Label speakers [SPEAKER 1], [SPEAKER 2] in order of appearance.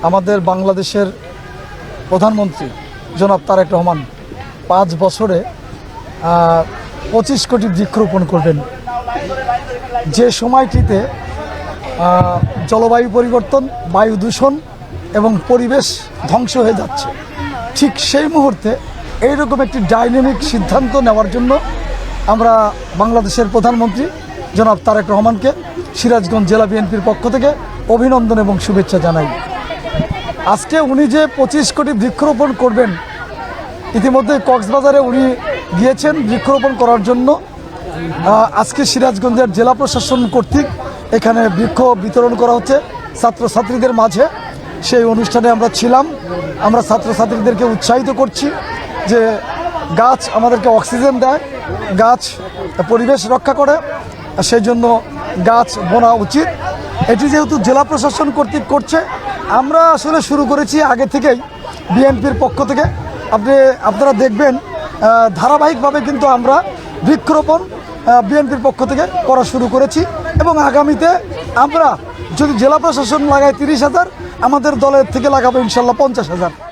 [SPEAKER 1] আমাদের বাংলাদেশের প্রধানমন্ত্রী জনাব তারেক রহমান 5 বছরে 25 কোটি বৃক্ষরোপণ করবেন। যে সময়টিতে জলবায়ু পরিবর্তন, বায়ু দূষণ এবং পরিবেশ ধ্বংস হয়ে যাচ্ছে, ঠিক সেই মুহূর্তে এইরকম একটি ডাইনামিক সিদ্ধান্ত নেওয়ার জন্য আমরা বাংলাদেশের প্রধানমন্ত্রী জনাব তারেক রহমানকে সিরাজগঞ্জ জেলা বিএনপির পক্ষ থেকে অভিনন্দন এবং শুভেচ্ছা জানাই। আজকে উনি যে 25 কোটি বৃক্ষরোপণ করবেন, ইতিমধ্যে কক্সবাজারে উনি গিয়েছেন বৃক্ষরোপণ করার জন্য। আজকে সিরাজগঞ্জের জেলা প্রশাসন কর্তৃক এখানে বৃক্ষ বিতরণ করা হচ্ছে ছাত্রছাত্রীদের মাঝে। সেই অনুষ্ঠানে আমরা ছিলাম। আমরা ছাত্রছাত্রীদেরকে উৎসাহিত করছি যে গাছ আমাদেরকে অক্সিজেন দেয়, গাছ পরিবেশ রক্ষা করে, সেই জন্য গাছ বোনা উচিত। এটি যেহেতু জেলা প্রশাসন কর্তৃক করছে, আমরা আসলে শুরু করেছি আগে থেকেই বিএনপির পক্ষ থেকে। আপনারা দেখবেন ধারাবাহিকভাবে কিন্তু আমরা বৃক্ষরোপণ বিএনপির পক্ষ থেকে করা শুরু করেছি এবং আগামীতে আমরা যদি জেলা প্রশাসন লাগায় 30,000, আমাদের দলের থেকে লাগাবো ইনশাল্লাহ 50,000।